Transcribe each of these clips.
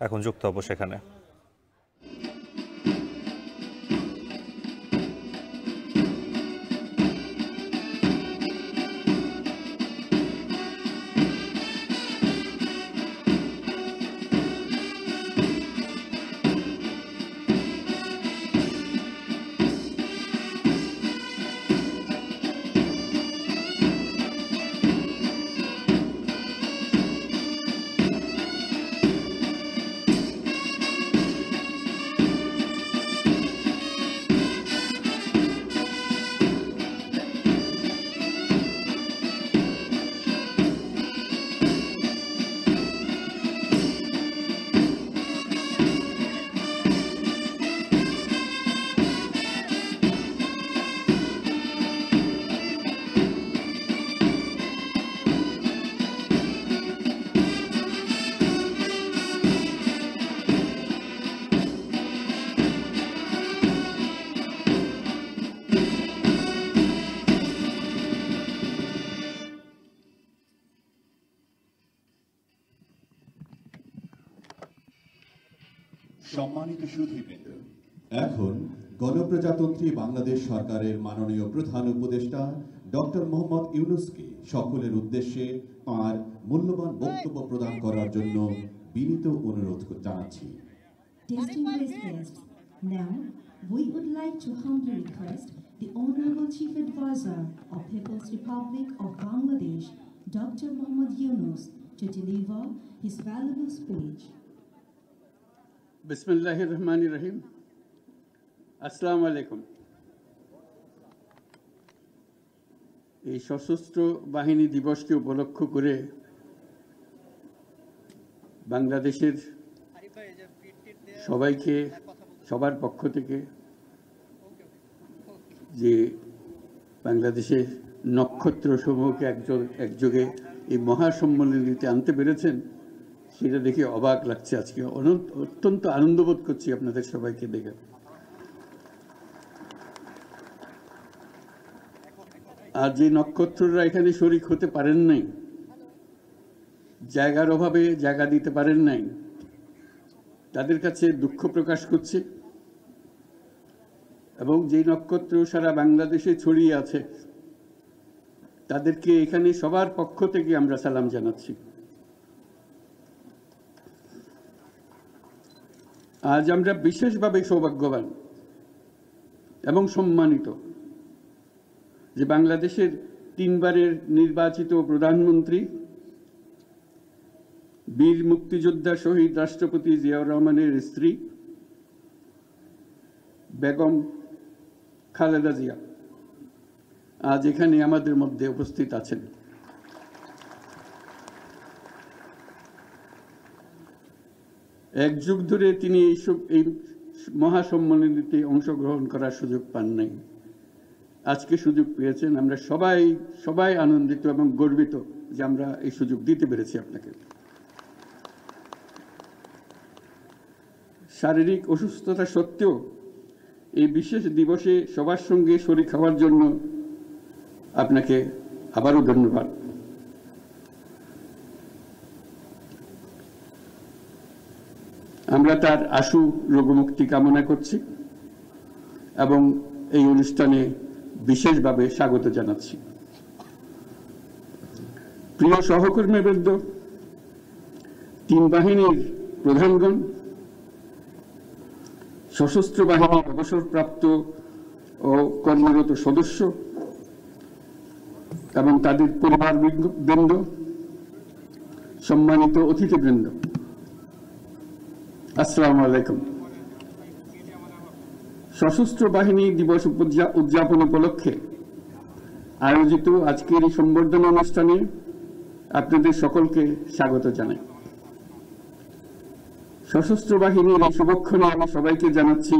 এখন যুক্ত হব সেখানে। সম্মানিত সুধীবৃন্দ, এখন গণপ্রজাতন্ত্রী বাংলাদেশ সরকারের মাননীয় প্রধান উপদেষ্টা ডক্টর মোহাম্মদ ইউনূসকে সকলের উদ্দেশ্যে তাঁর মূল্যবান বক্তব্য প্রদান করার জন্য বিনীত অনুরোধ জানাচ্ছি। Distinguished guests, now we would like to humbly request the Honorable Chief Advisor of People's Republic of Bangladesh, Dr. Mohammad Yunus, to deliver his valuable speech. बिस्मिल्लाहिर्रहमानिर्रहीम। अस्सलामु अलैकुम। এই সশস্ত্র বাহিনী দিবসকে উপলক্ষ করে বাংলাদেশের সবাইকে সবার পক্ষ থেকে যে বাংলাদেশের নক্ষত্র সমূহকে একযোগে এই মহাসম্মেলনীতে আনতে পেরেছেন সেটা দেখে অবাক লাগছে। আজকে অত্যন্ত আনন্দ বোধ করছি আপনাদের সবাইকে দেখে। আর যে নক্ষত্ররা এখানে শরীক হতে পারেন নাই, জায়গার অভাবে জায়গা দিতে পারেন নাই, তাদের কাছে দুঃখ প্রকাশ করছে। এবং যে নক্ষত্র সারা বাংলাদেশে ছড়িয়ে আছে তাদেরকে এখানে সবার পক্ষ থেকে আমরা সালাম জানাচ্ছি। আজ আমরা বিশেষভাবে সৌভাগ্যবান এবং সম্মানিত যে বাংলাদেশের 3 বারের নির্বাচিত প্রধানমন্ত্রী বীর মুক্তিযোদ্ধা শহীদ রাষ্ট্রপতি জিয়াউর রহমানের স্ত্রী বেগম খালেদা জিয়া আজ এখানে আমাদের মধ্যে উপস্থিত আছেন। এক যুগ ধরে তিনি এই মহাসম্মেলনীতে অংশগ্রহণ করার সুযোগ পান নাই, আজকে সুযোগ পেয়েছেন। আমরা সবাই আনন্দিত এবং গর্বিত যে আমরা এই সুযোগ দিতে পেরেছি আপনাকে। শারীরিক অসুস্থতা সত্ত্বেও এই বিশেষ দিবসে সবার সঙ্গে শরীক হওয়ার জন্য আপনাকে আবারও ধন্যবাদ। আমরা তার আশু রোগমুক্তি কামনা করছি এবং এই অনুষ্ঠানে বিশেষভাবে স্বাগত জানাচ্ছি। প্রিয় সহকর্মীবৃন্দ, 3 বাহিনীর প্রধানগণ, সশস্ত্র বাহিনীর অবসরপ্রাপ্ত ও কর্মরত সদস্য এবং তাদের পরিবারবৃন্দ, সম্মানিত অতিথিবৃন্দ, আসসালামু আলাইকুম। সশস্ত্র বাহিনী দিবস উদযাপন উপলক্ষে আয়োজিত আজকের এই সম্বর্ধনা অনুষ্ঠানে আপনাদের সকলকে স্বাগত জানাই। সশস্ত্র বাহিনীর এই শুভক্ষণে আমি সবাইকে জানাচ্ছি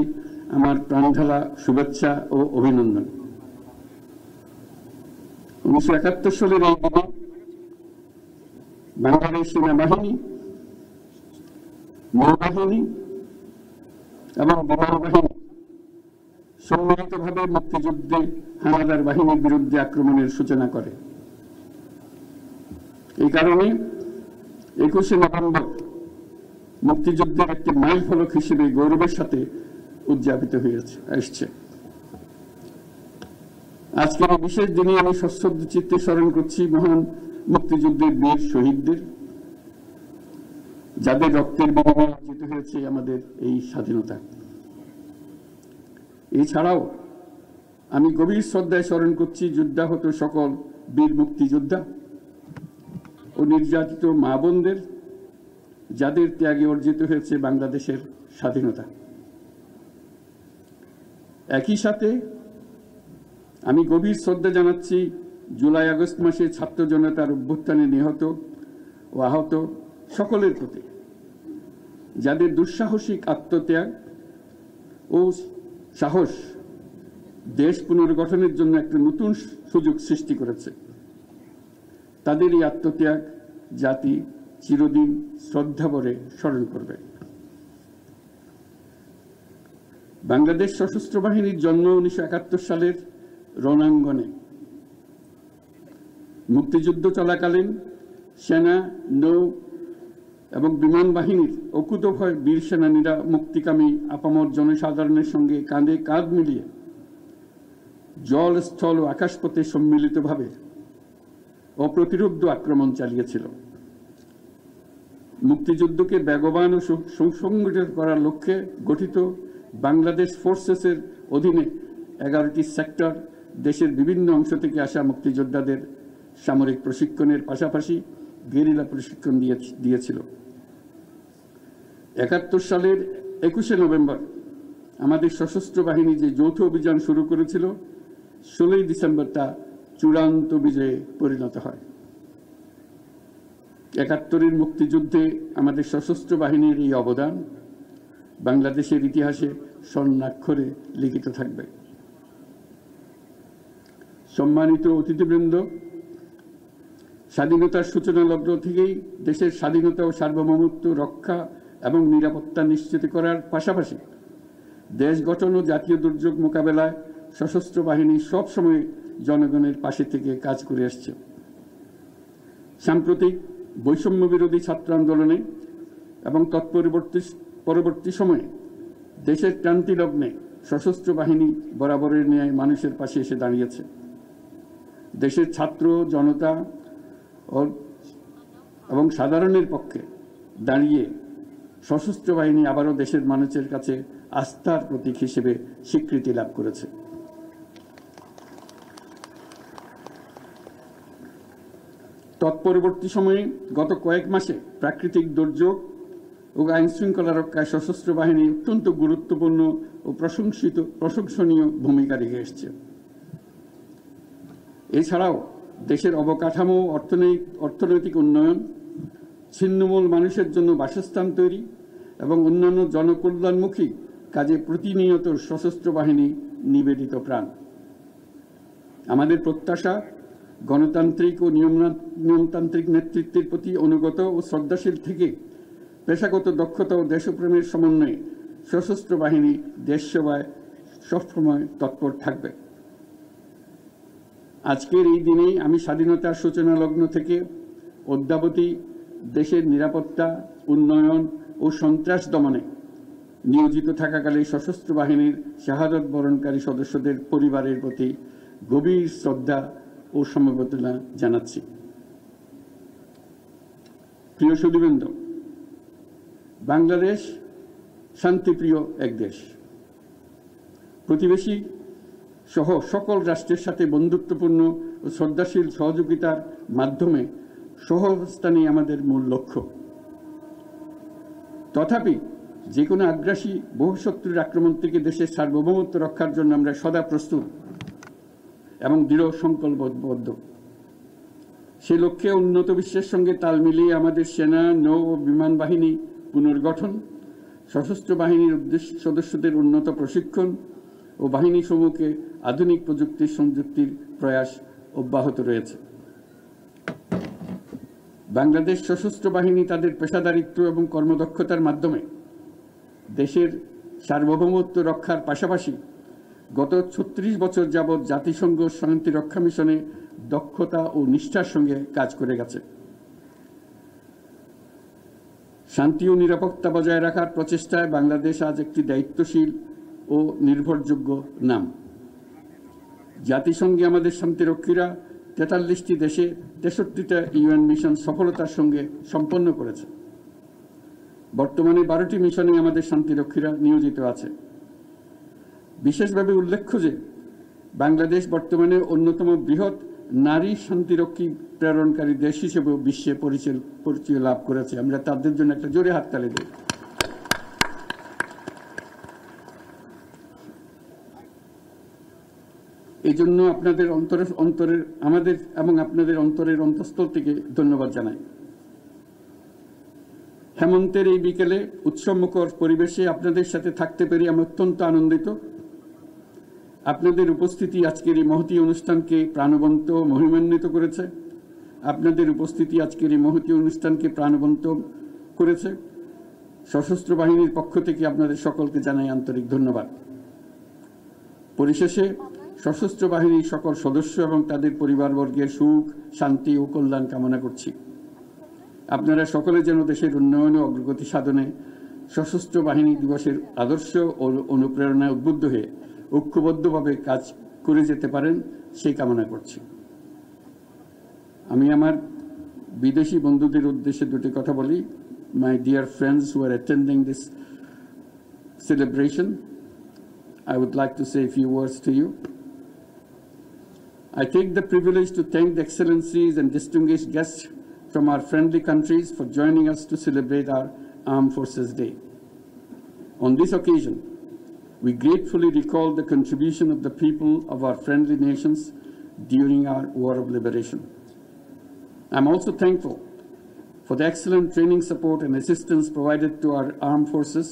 আমার প্রাণঢালা শুভেচ্ছা ও অভিনন্দন। 1971 সালের এই দিনে বাংলাদেশ সেনাবাহিনী, নৌবাহিনী এবং বিমান বাহিনী সম্মিলিতভাবে মুক্তিযুদ্ধে হানাদার বাহিনীর বিরুদ্ধে আক্রমণের সূচনা করে। এই কারণে 21শে নভেম্বর মুক্তিযুদ্ধের একটি মাইল ফলক হিসেবে গৌরবের সাথে উদযাপিত হয়েছে আসছে। আজকের এই বিশেষ দিনে আমি সশ্রদ্ধ চিত্তে স্মরণ করছি মহান মুক্তিযুদ্ধের বীর শহীদদের, যাদের রক্তের বিনিময়ে অর্জিত হয়েছে আমাদের এই স্বাধীনতা। এছাড়াও আমি গভীর শ্রদ্ধায় স্মরণ করছি যুদ্ধাহত সকল বীর মুক্তিযোদ্ধা ও নির্যাতিত মা বোনদের, যাদের ত্যাগে অর্জিত হয়েছে বাংলাদেশের স্বাধীনতা। একই সাথে আমি গভীর শ্রদ্ধা জানাচ্ছি জুলাই আগস্ট মাসে ছাত্র জনতার অভ্যুত্থানে নিহত ও আহত সকলের প্রতি, যাদের দুঃসাহসিক আত্মত্যাগ ও সাহস দেশ পুনর্গঠনের জন্য একটা নতুন সুযোগ সৃষ্টি করেছে। তাদের এই আত্মত্যাগ জাতি চিরদিন শ্রদ্ধা ভরে স্মরণ করবে। বাংলাদেশ সশস্ত্র বাহিনীর জন্ম 1971 সালের রণাঙ্গনে। মুক্তিযুদ্ধ চলাকালীন সেনা, নৌ এবং বিমান বাহিনীর অকুতোভয় বীর সেনানীরা মুক্তিকামী আপামর জনসাধারণের সঙ্গে কাঁধে কাঁধ মিলিয়ে জল, স্থল ও আকাশপথে সম্মিলিতভাবে অপ্রতিরোধ্য আক্রমণ চালিয়েছিল। মুক্তিযুদ্ধকে বেগবান ও সুসংগঠিত করার লক্ষ্যে গঠিত বাংলাদেশ ফোর্সেসের অধীনে 11টি সেক্টর দেশের বিভিন্ন অংশ থেকে আসা মুক্তিযোদ্ধাদের সামরিক প্রশিক্ষণের পাশাপাশি গেরিলা প্রশিক্ষণ দিয়েছিল। 71 সালের 21শে নভেম্বর আমাদের সশস্ত্র বাহিনী যে যৌথ অভিযান শুরু করেছিল, 16ই ডিসেম্বর তা চূড়ান্ত বিজয়ে পরিণত হয়। 71-এর মুক্তিযুদ্ধে আমাদের সশস্ত্র বাহিনীর এই অবদান বাংলাদেশের ইতিহাসে স্বর্ণাক্ষরে লিখিত থাকবে। সম্মানিত অতিথিবৃন্দ, স্বাধীনতার সূচনা লগ্ন থেকেই দেশের স্বাধীনতা ও সার্বভৌমত্ব রক্ষা এবং নিরাপত্তা নিশ্চিত করার পাশাপাশি দেশ গঠন ও জাতীয় দুর্যোগ মোকাবেলায় সশস্ত্র বাহিনী সবসময় জনগণের পাশে থেকে কাজ করে আসছে। সাম্প্রতিক বৈষম্য বিরোধী ছাত্র আন্দোলনে এবং পরবর্তী সময়ে দেশের ক্রান্তি লগ্নে সশস্ত্র বাহিনী বরাবরের ন্যায় মানুষের পাশে এসে দাঁড়িয়েছে। দেশের ছাত্র জনতা এবং সাধারণের পক্ষে দাঁড়িয়ে সশস্ত্র বাহিনী আবারও দেশের মানুষের কাছে আস্থার প্রতীক হিসেবে স্বীকৃতি লাভ করেছে। তৎপরবর্তী সময়ে গত কয়েক মাসে প্রাকৃতিক দুর্যোগ ও আইন শৃঙ্খলা রক্ষায় সশস্ত্র বাহিনী অত্যন্ত গুরুত্বপূর্ণ ও প্রশংসনীয় ভূমিকা রেখে এসছে। এছাড়াও দেশের অবকাঠামো, অর্থনৈতিক উন্নয়ন, ছিন্নমূল মানুষের জন্য বাসস্থান তৈরি এবং অন্যান্য জনকল্যাণমুখী কাজে প্রতিনিয়ত সশস্ত্র বাহিনী নিবেদিত প্রাণ। আমাদের প্রত্যাশা গণতান্ত্রিক ও নিয়মতান্ত্রিক নেতৃত্বের প্রতি অনুগত ও শ্রদ্ধাশীল থেকে পেশাগত দক্ষতা ও দেশপ্রেমের সমন্বয়ে সশস্ত্র বাহিনী দেশ সেবায় সবসময় তৎপর থাকবে। আজকের এই দিনেই আমি স্বাধীনতার সূচনা লগ্ন থেকে অদ্যাবধি দেশের নিরাপত্তা, উন্নয়ন ও সন্ত্রাস দমনে নিয়োজিত থাকাকালে সশস্ত্র বাহিনীর শাহাদত বরণকারী সদস্যদের পরিবারের প্রতি গভীর শ্রদ্ধা ও সমবেদনা জানাচ্ছি। প্রিয় সুধীবৃন্দ, বাংলাদেশ শান্তিপ্রিয় এক দেশ। প্রতিবেশী সহ সকল রাষ্ট্রের সাথে বন্ধুত্বপূর্ণ ও শ্রদ্ধাশীল সহযোগিতার মাধ্যমে সহাবস্থানই আমাদের মূল লক্ষ্য। তথাপি যে কোনো আগ্রাসী বহুশত্রুর আক্রমণ থেকে দেশের সার্বভৌমত্ব রক্ষার জন্য আমরা সদা প্রস্তুত এবং দৃঢ় সংকল্পবদ্ধ। সে লক্ষ্যে উন্নত বিশ্বের সঙ্গে তাল মিলিয়ে আমাদের সেনা, নৌ ও বিমান বাহিনী পুনর্গঠন, সশস্ত্র বাহিনীর সদস্যদের উন্নত প্রশিক্ষণ ও বাহিনী সমূহকে আধুনিক প্রযুক্তির সংযুক্তির প্রয়াস অব্যাহত রয়েছে। বাংলাদেশ সশস্ত্র বাহিনী তাদের পেশাদারিত্ব এবং কর্মদক্ষতার মাধ্যমে দেশের সার্বভৌমত্ব রক্ষার পাশাপাশি গত 36 বছর যাবৎ জাতিসংঘ শান্তি রক্ষা মিশনে দক্ষতা ও নিষ্ঠার সঙ্গে কাজ করে গেছে। শান্তি ও নিরাপত্তা বজায় রাখার প্রচেষ্টায় বাংলাদেশ আজ একটি দায়িত্বশীল ও নির্ভরযোগ্য নাম। জাতিসংঘে আমাদের শান্তিরক্ষীরা 43টি দেশে 63টা ইউএন মিশন সফলতার সঙ্গে সম্পন্ন করেছে। বর্তমানে 12টি মিশনে আমাদের শান্তিরক্ষীরা নিয়োজিত আছে। বিশেষভাবে উল্লেখ্য যে বাংলাদেশ বর্তমানে অন্যতম বৃহৎ নারী শান্তিরক্ষী প্রেরণকারী দেশ হিসেবে বিশ্বে পরিচয় লাভ করেছে। আমরা তাদের জন্য একটা জোরে হাততালি দিই। এই জন্য আপনাদের আপনাদের অন্তরের অন্তঃস্থল থেকে ধন্যবাদ জানাই। হেমন্তের এই বিকেলে উৎসবমুখর পরিবেশে আপনাদের সাথে থাকতে পেরে আমি অত্যন্ত আনন্দিত। আপনাদের উপস্থিতি আজকের এই মহতী অনুষ্ঠানকে প্রাণবন্ত মহিমান্বিত করেছে। সশস্ত্র বাহিনীর পক্ষ থেকে আপনাদের সকলকে জানাই আন্তরিক ধন্যবাদ। পরিশেষে সশস্ত্র বাহিনীর সকল সদস্য এবং তাদের পরিবারবর্গের সুখ, শান্তি ও কল্যাণ কামনা করছি। আপনারা সকলে যেন দেশের উন্নয়ন ও অগ্রগতি সাধনে সশস্ত্র বাহিনী দিবসের আদর্শ ও অনুপ্রেরণায় উদ্বুদ্ধ হয়ে ঐক্যবদ্ধভাবে কাজ করে যেতে পারেন সেই কামনা করছি। আমি আমার বিদেশি বন্ধুদের উদ্দেশ্যে দুটি কথা বলি। My dear friends who are attending this celebration, I would like to say a few words to you. I take the privilege to thank the excellencies and distinguished guests from our friendly countries for joining us to celebrate our Armed Forces Day. On this occasion, we gratefully recall the contribution of the people of our friendly nations during our War of Liberation. I'm also thankful for the excellent training, support, and assistance provided to our armed forces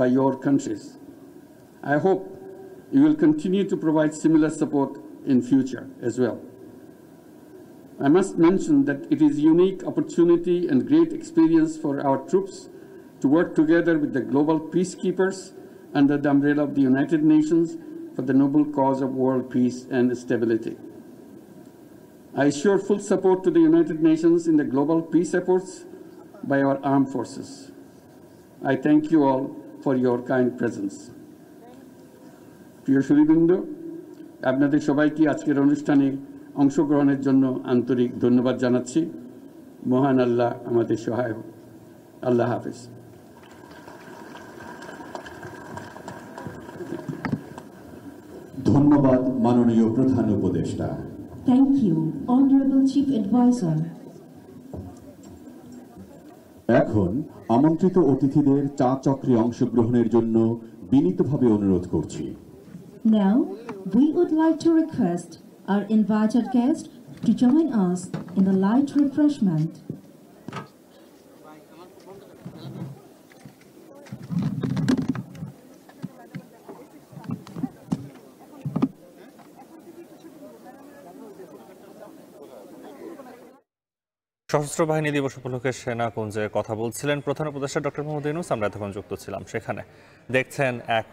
by your countries. I hope you will continue to provide similar support in future as well. I must mention that it is a unique opportunity and great experience for our troops to work together with the global peacekeepers under the umbrella of the United Nations for the noble cause of world peace and stability. I assure full support to the United Nations in the global peace efforts by our armed forces. I thank you all for your kind presence. প্রিয় সুধীবৃন্দ, আপনাদের সবাইকে আজকের অনুষ্ঠানে অংশগ্রহণের জন্য আন্তরিক ধন্যবাদ জানাচ্ছি। মহান আল্লাহ আমাদের সহায় হোক। আল্লাহ হাফেজ। ধন্যবাদ মাননীয় প্রধান উপদেষ্টা। Thank you, Honorable Chief Advisor. এখন আমন্ত্রিত অতিথিদের চা চক্রে অংশগ্রহণের জন্য বিনীতভাবে অনুরোধ করছি। Now, we would like to request our invited guests to join us in the light refreshment. সশস্ত্র বাহিনী দিবস উপলক্ষে সেনাকুঞ্জে কথা বলছিলেন প্রধান উপদেষ্টা ডক্টর মোহাম্মদ ইউনূস। আমরা এতক্ষণ যুক্ত ছিলাম সেখানে। দেখছেন এক